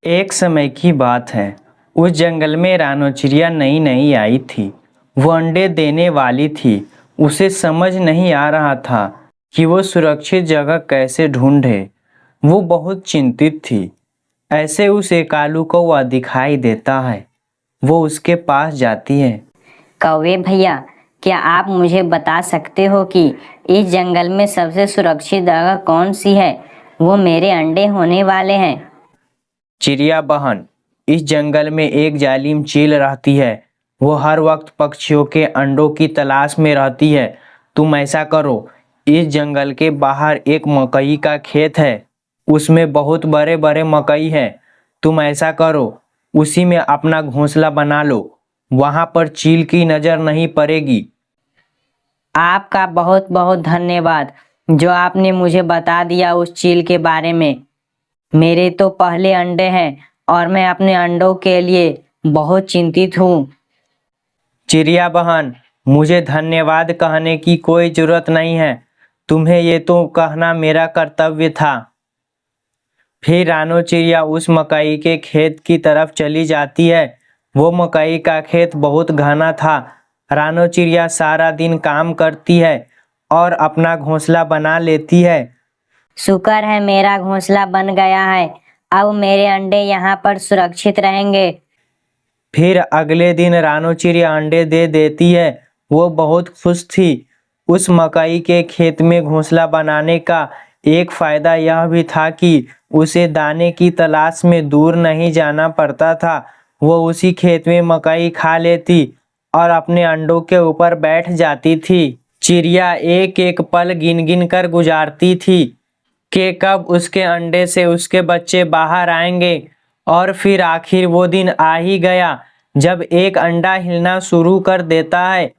एक समय की बात है। उस जंगल में रानो चिड़िया नई नई आई थी। वो अंडे देने वाली थी। उसे समझ नहीं आ रहा था कि वो सुरक्षित जगह कैसे ढूंढे। वो बहुत चिंतित थी। ऐसे उसे कालू कौवा दिखाई देता है। वो उसके पास जाती है। कौवे भैया, क्या आप मुझे बता सकते हो कि इस जंगल में सबसे सुरक्षित जगह कौन सी है? वो मेरे अंडे होने वाले हैं। चिड़िया बहन, इस जंगल में एक जालिम चील रहती है। वो हर वक्त पक्षियों के अंडों की तलाश में रहती है। तुम ऐसा करो, इस जंगल के बाहर एक मकई का खेत है। उसमें बहुत बड़े बड़े मकई है। तुम ऐसा करो, उसी में अपना घोंसला बना लो। वहां पर चील की नजर नहीं पड़ेगी। आपका बहुत बहुत धन्यवाद जो आपने मुझे बता दिया उस चील के बारे में। मेरे तो पहले अंडे हैं और मैं अपने अंडों के लिए बहुत चिंतित हूँ। चिड़िया बहन, मुझे धन्यवाद कहने की कोई जरूरत नहीं है। तुम्हें ये तो कहना मेरा कर्तव्य था। फिर रानो चिड़िया उस मकई के खेत की तरफ चली जाती है। वो मकई का खेत बहुत घना था। रानो चिड़िया सारा दिन काम करती है और अपना घोंसला बना लेती है। शुक्र है मेरा घोंसला बन गया है। अब मेरे अंडे यहाँ पर सुरक्षित रहेंगे। फिर अगले दिन रानो चिड़िया अंडे दे देती है। वो बहुत खुश थी। उस मकई के खेत में घोंसला बनाने का एक फायदा यह भी था कि उसे दाने की तलाश में दूर नहीं जाना पड़ता था। वो उसी खेत में मकई खा लेती और अपने अंडों के ऊपर बैठ जाती थी। चिड़िया एक एक पल गिन गिन कर गुजारती थी कि कब उसके अंडे से उसके बच्चे बाहर आएंगे। और फिर आखिर वो दिन आ ही गया जब एक अंडा हिलना शुरू कर देता है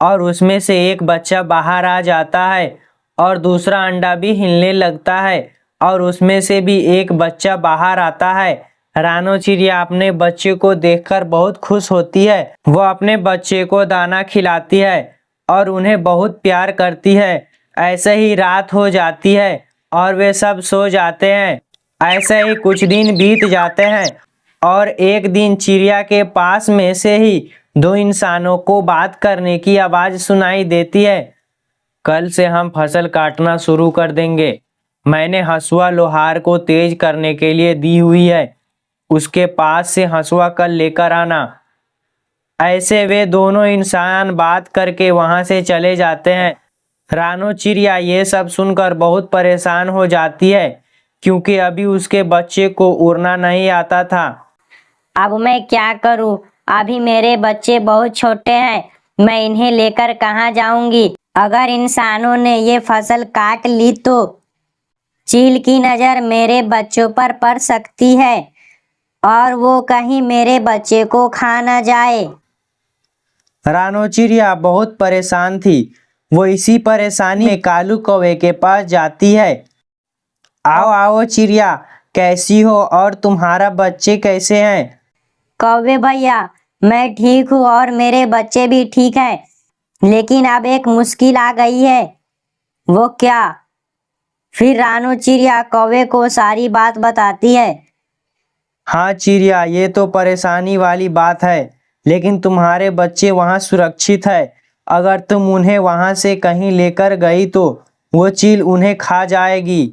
और उसमें से एक बच्चा बाहर आ जाता है और दूसरा अंडा भी हिलने लगता है और उसमें से भी एक बच्चा बाहर आता है। रानो चिड़िया अपने बच्चे को देखकर बहुत खुश होती है। वो अपने बच्चे को दाना खिलाती है और उन्हें बहुत प्यार करती है। ऐसे ही रात हो जाती है और वे सब सो जाते हैं। ऐसे ही कुछ दिन बीत जाते हैं और एक दिन चिड़िया के पास में से ही दो इंसानों को बात करने की आवाज सुनाई देती है। कल से हम फसल काटना शुरू कर देंगे। मैंने हंसुआ लोहार को तेज करने के लिए दी हुई है। उसके पास से हंसुआ कल लेकर आना। ऐसे वे दोनों इंसान बात करके वहां से चले जाते हैं। रानो चिड़िया ये सब सुनकर बहुत परेशान हो जाती है क्योंकि अभी उसके बच्चे को उड़ना नहीं आता था। अब मैं क्या करूं? अभी मेरे बच्चे बहुत छोटे हैं। मैं इन्हें लेकर कहाँ जाऊंगी? अगर इंसानों ने ये फसल काट ली तो चील की नजर मेरे बच्चों पर पड़ सकती है और वो कहीं मेरे बच्चे को खा ना जाए। रानो चिड़िया बहुत परेशान थी। वो इसी परेशानी में कालू कौवे के पास जाती है। आओ आओ चिड़िया, कैसी हो और तुम्हारा बच्चे कैसे हैं? कौवे भैया, मैं ठीक हूँ और मेरे बच्चे भी ठीक हैं। लेकिन अब एक मुश्किल आ गई है। वो क्या? फिर रानो चिड़िया कौवे को सारी बात बताती है। हाँ चिड़िया, ये तो परेशानी वाली बात है, लेकिन तुम्हारे बच्चे वहाँ सुरक्षित है। अगर तुम उन्हें वहाँ से कहीं लेकर गई तो वो चील उन्हें खा जाएगी।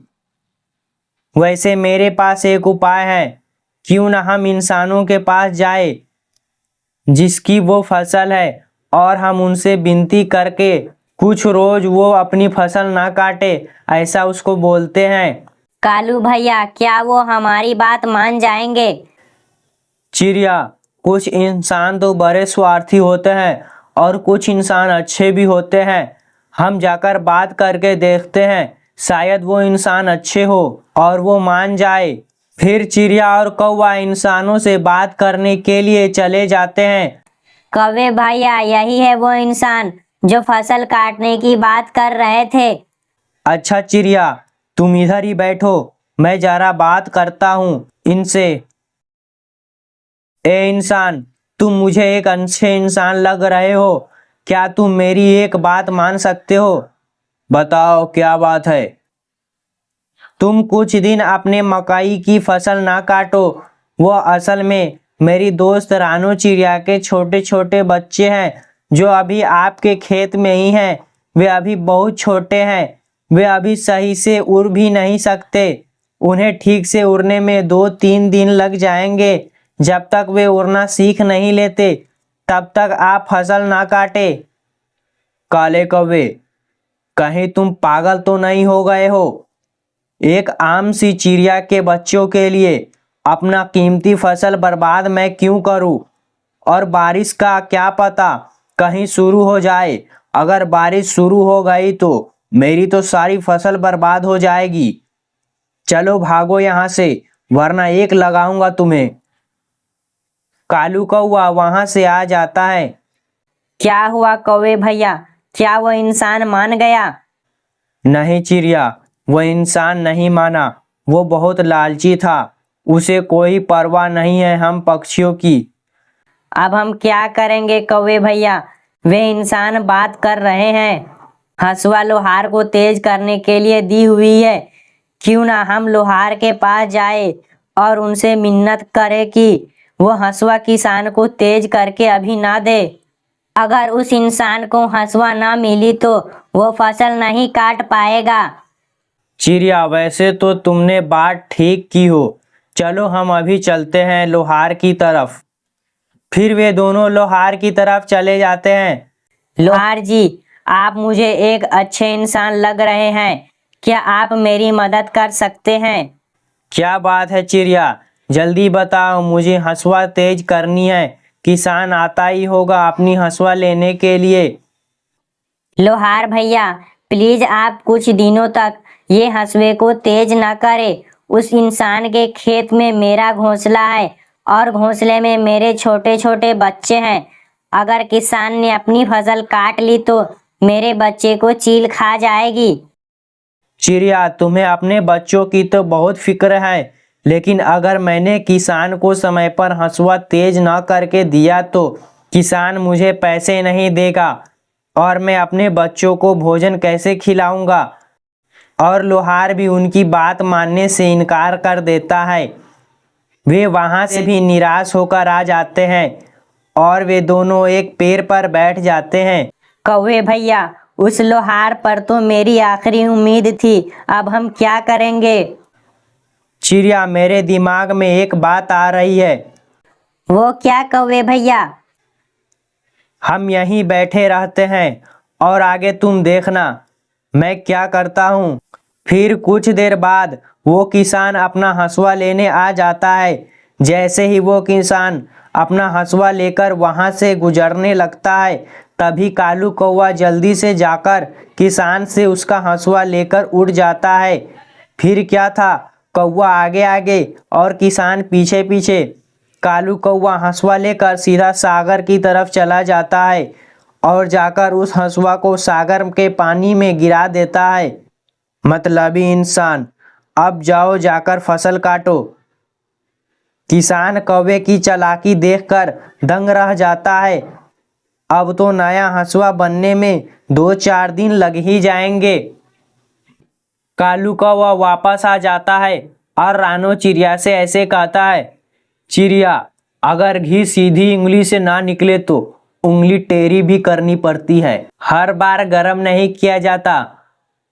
वैसे मेरे पास एक उपाय है। क्यों ना हम इंसानों के पास जाए जिसकी वो फसल है और हम उनसे विनती करके कुछ रोज वो अपनी फसल ना काटे, ऐसा उसको बोलते हैं। कालू भैया, क्या वो हमारी बात मान जाएंगे? चिड़िया, कुछ इंसान तो बड़े स्वार्थी होते हैं और कुछ इंसान अच्छे भी होते हैं। हम जाकर बात करके देखते हैं, शायद वो इंसान अच्छे हो और वो मान जाए। फिर चिड़िया और कौवा इंसानों से बात करने के लिए चले जाते हैं। कौवे भैया, यही है वो इंसान जो फसल काटने की बात कर रहे थे। अच्छा चिड़िया, तुम इधर ही बैठो, मैं जरा बात करता हूँ इनसे। ए इंसान, तुम मुझे एक अच्छे इंसान लग रहे हो। क्या तुम मेरी एक बात मान सकते हो? बताओ क्या बात है। तुम कुछ दिन अपने मकई की फसल ना काटो। वो असल में मेरी दोस्त रानू चिड़िया के छोटे छोटे बच्चे हैं जो अभी आपके खेत में ही हैं। वे अभी बहुत छोटे हैं, वे अभी सही से उड़ भी नहीं सकते। उन्हें ठीक से उड़ने में 2-3 दिन लग जाएंगे। जब तक वे उड़ना सीख नहीं लेते तब तक आप फसल ना काटे। काले कौवे, कहीं तुम पागल तो नहीं हो गए हो? एक आम सी चिड़िया के बच्चों के लिए अपना कीमती फसल बर्बाद मैं क्यों करूं? और बारिश का क्या पता कहीं शुरू हो जाए। अगर बारिश शुरू हो गई तो मेरी तो सारी फसल बर्बाद हो जाएगी। चलो भागो यहाँ से, वरना एक लगाऊंगा तुम्हें। कालू कौवा वहां से आ जाता है। क्या हुआ कौवे भैया, क्या वो इंसान मान गया? नहीं चिड़िया, वह इंसान नहीं माना। वो बहुत लालची था, उसे कोई परवाह नहीं है हम पक्षियों की। अब हम क्या करेंगे कौवे भैया? वे इंसान बात कर रहे हैं। हंसुआ लोहार को तेज करने के लिए दी हुई है। क्यों ना हम लोहार के पास जाए और उनसे मिन्नत करें कि वो हंसुआ किसान को तेज करके अभी ना दे। अगर उस इंसान को हंसुआ ना मिली तो वो फसल नहीं काट पाएगा। चिड़िया, वैसे तो तुमने बात ठीक की हो। चलो हम अभी चलते हैं लोहार की तरफ। फिर वे दोनों लोहार की तरफ चले जाते हैं। लोहार जी, आप मुझे एक अच्छे इंसान लग रहे हैं। क्या आप मेरी मदद कर सकते हैं? क्या बात है चिड़िया, जल्दी बताओ, मुझे हंसुआ तेज करनी है। किसान आता ही होगा अपनी हंसुआ लेने के लिए। लोहार भैया, प्लीज आप कुछ दिनों तक ये हंसुए को तेज न करें। उस इंसान के खेत में मेरा घोंसला है और घोंसले में मेरे छोटे छोटे बच्चे हैं। अगर किसान ने अपनी फसल काट ली तो मेरे बच्चे को चील खा जाएगी। चिड़िया, तुम्हें अपने बच्चों की तो बहुत फिक्र है, लेकिन अगर मैंने किसान को समय पर हंसुआ तेज न करके दिया तो किसान मुझे पैसे नहीं देगा और मैं अपने बच्चों को भोजन कैसे खिलाऊंगा। और लोहार भी उनकी बात मानने से इनकार कर देता है। वे वहां से भी निराश होकर आ जाते हैं और वे दोनों एक पेड़ पर बैठ जाते हैं। कौवे भैया, उस लोहार पर तो मेरी आखिरी उम्मीद थी। अब हम क्या करेंगे? चिड़िया, मेरे दिमाग में एक बात आ रही है। वो क्या कौवे भैया? हम यहीं बैठे रहते हैं और आगे तुम देखना मैं क्या करता हूँ। फिर कुछ देर बाद वो किसान अपना हंसुआ लेने आ जाता है। जैसे ही वो किसान अपना हंसुआ लेकर वहां से गुजरने लगता है, तभी कालू कौवा जल्दी से जाकर किसान से उसका हंसुआ लेकर उड़ जाता है। फिर क्या था, कौवा आगे आगे और किसान पीछे पीछे। कालू कौवा हंसुआ लेकर सीधा सागर की तरफ चला जाता है और जाकर उस हंसुआ को सागर के पानी में गिरा देता है। मतलबी इंसान, अब जाओ जाकर फसल काटो। किसान कौवे की चालाकी देखकर दंग रह जाता है। अब तो नया हंसुआ बनने में 2-4 दिन लग ही जाएंगे। कालू कौवा वापस आ जाता है और रानो चिड़िया से ऐसे कहता है। चिड़िया, अगर घी सीधी उंगली से ना निकले तो उंगली टेढ़ी भी करनी पड़ती है, हर बार गर्म नहीं किया जाता।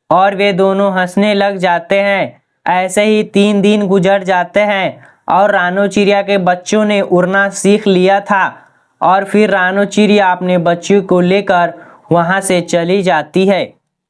और वे दोनों हंसने लग जाते हैं। ऐसे ही 3 दिन गुजर जाते हैं और रानो चिड़िया के बच्चों ने उड़ना सीख लिया था। और फिर रानो चिड़िया अपने बच्चों को लेकर वहां से चली जाती है।